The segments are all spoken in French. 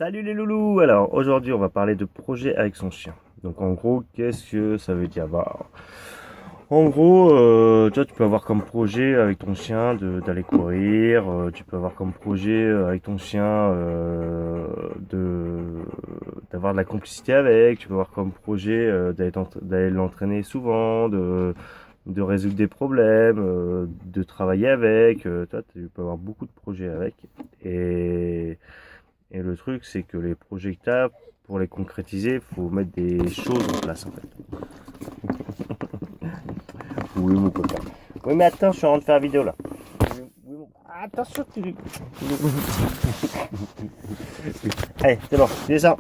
Salut les loulous! Alors aujourd'hui on va parler de projet avec son chien. Donc en gros qu'est-ce que ça veut dire? En gros toi tu peux avoir comme projet avec ton chien d'aller courir, tu peux avoir comme projet avec ton chien de d'avoir de la complicité avec, tu peux avoir comme projet d'aller l'entraîner souvent, de résoudre des problèmes, de travailler avec, toi tu peux avoir beaucoup de projets avec. Et et le truc, c'est que les projets que t'as, pour les concrétiser, faut mettre des choses en place, en fait. Oui, mon copain. Oui, mais attends, je suis en train de faire la vidéo, là. Attention, tu... Allez, c'est bon, descends.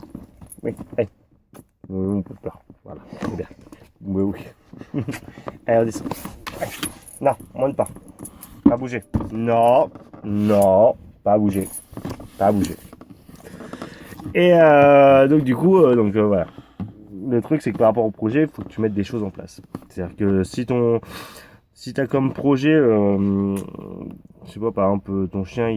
Oui, allez. Oui, mon copain. Voilà, c'est bien. Oui, oui. Allez, on descend. Allez. Non, monte pas. Pas bouger. Non, non, pas bouger. Pas bouger. Et donc, du coup, voilà. Le truc, c'est que par rapport au projet, il faut que tu mettes des choses en place. C'est-à-dire que si t'as comme projet, je sais pas, par exemple, ton chien,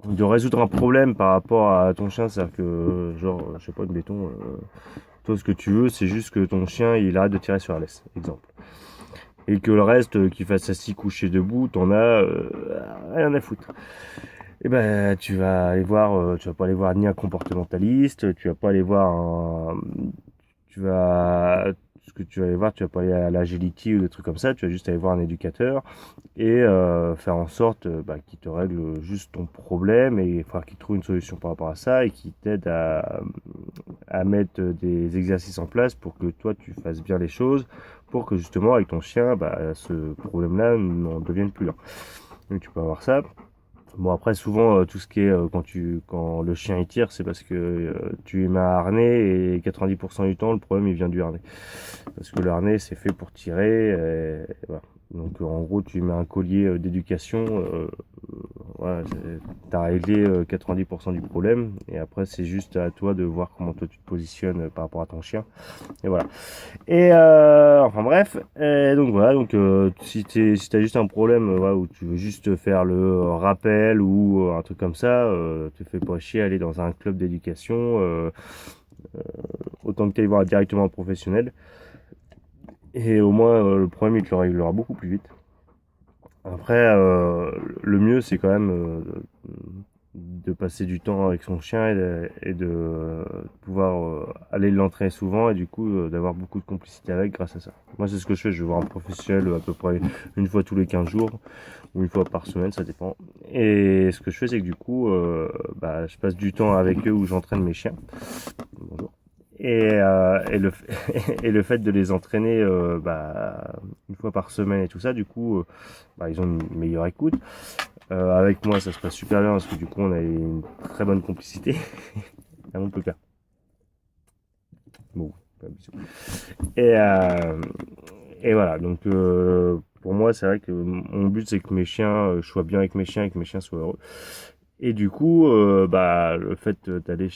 de résoudre un problème par rapport à ton chien, c'est-à-dire que, genre, je sais pas, admettons, toi, ce que tu veux, c'est juste que ton chien, il arrête de tirer sur la laisse, exemple. Et que le reste, qu'il fasse assis, couché, debout, t'en as rien à foutre. Et ben, tu vas aller voir, tu vas pas aller voir ni un comportementaliste, tu vas pas aller voir tu vas, ce que tu vas aller voir, tu vas pas aller à l'agility ou des trucs comme ça, tu vas juste aller voir un éducateur et faire en sorte qu'il te règle juste ton problème et il faudra qu'il trouve une solution par rapport à ça et qu'il t'aide à mettre des exercices en place pour que toi tu fasses bien les choses pour que justement avec ton chien, ce problème-là n'en devienne plus là. Donc tu peux avoir ça. Bon après souvent tout ce qui est quand le chien il tire c'est parce que tu lui mets un harnais et 90% du temps le problème il vient du harnais. Parce que le harnais c'est fait pour tirer et voilà. Donc en gros tu lui mets un collier d'éducation voilà, t'as réglé 90% du problème et après c'est juste à toi de voir comment toi tu te positionnes par rapport à ton chien et voilà. Et enfin bref, et donc voilà, donc si t'as juste un problème voilà, où tu veux juste faire le rappel ou un truc comme ça, te fais pas chier à aller dans un club d'éducation, autant que tu ailles voir directement un professionnel. Et au moins le problème il te le réglera beaucoup plus vite. Après, le mieux c'est quand même de passer du temps avec son chien et de pouvoir aller l'entraîner souvent et du coup d'avoir beaucoup de complicité avec grâce à ça. Moi c'est ce que je fais, je vais voir un professionnel à peu près une fois tous les 15 jours ou une fois par semaine, ça dépend. Et ce que je fais c'est que du coup je passe du temps avec eux où j'entraîne mes chiens. Bonjour. Et le fait de les entraîner une fois par semaine et tout ça, du coup, ils ont une meilleure écoute. Avec moi, ça se passe super bien parce que du coup, on a une très bonne complicité. Ah, mon pépère. Bon, pas bisous. Et, euh, et voilà, donc pour moi, c'est vrai que mon but, c'est que mes chiens, je sois bien avec mes chiens et que mes chiens soient heureux. Et du coup, le fait d'aller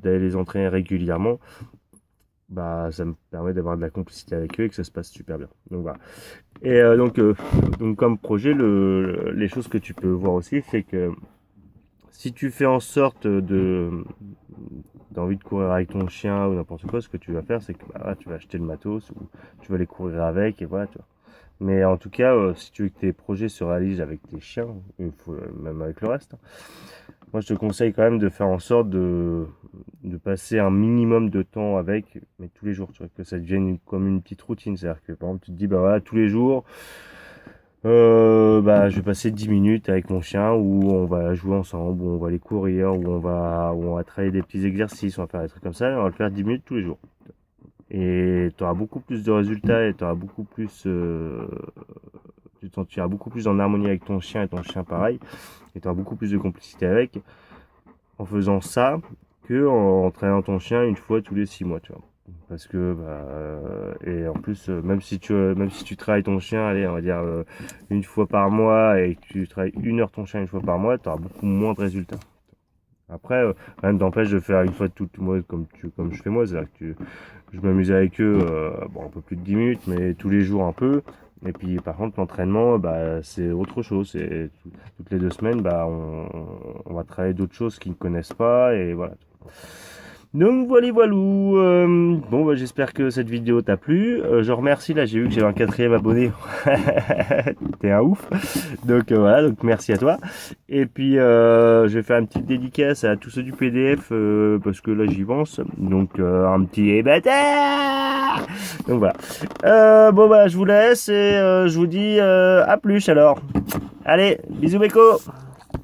les entraîner régulièrement, ça me permet d'avoir de la complicité avec eux et que ça se passe super bien. Donc voilà. Et donc comme projet, les choses que tu peux voir aussi, c'est que si tu fais en sorte d'envie de courir avec ton chien ou n'importe quoi, ce que tu vas faire, c'est que tu vas acheter le matos ou tu vas aller courir avec et voilà, tu vois. Mais en tout cas, si tu veux que tes projets se réalisent avec tes chiens, même avec le reste, hein, moi je te conseille quand même de faire en sorte de passer un minimum de temps avec, mais tous les jours, tu vois, que ça devienne comme une petite routine. C'est-à-dire que par exemple, tu te dis, bah voilà, tous les jours, je vais passer 10 minutes avec mon chien où on va jouer ensemble, où on va aller courir, où on va travailler des petits exercices, on va faire des trucs comme ça, et on va le faire 10 minutes tous les jours. Et tu auras beaucoup plus de résultats et tu auras beaucoup plus, tu te sentiras beaucoup plus en harmonie avec ton chien et ton chien pareil, et tu auras beaucoup plus de complicité avec en faisant ça que en entraînant ton chien une fois tous les 6 mois, tu vois. Parce que et en plus même si tu travailles ton chien, allez, on va dire une fois par mois et que tu travailles 1 heure ton chien une fois par mois, tu auras beaucoup moins de résultats. Après, rien ne t'empêche de faire une fois toutes moi comme je fais moi, c'est-à-dire que je m'amuse avec eux, un peu plus de 10 minutes, mais tous les jours un peu. Et puis par contre l'entraînement, c'est autre chose. Toutes les 2 semaines, on va travailler d'autres choses qu'ils ne connaissent pas et voilà. Donc voilà, voilou. J'espère que cette vidéo t'a plu. Je remercie, là j'ai vu que j'avais un 4e abonné. T'es un ouf. Donc voilà, donc merci à toi. Et puis je vais faire une petite dédicace à tous ceux du PDF parce que là j'y pense. Donc un petit bâtard. Donc voilà. Je vous laisse et je vous dis à plus alors. Allez, bisous Beko.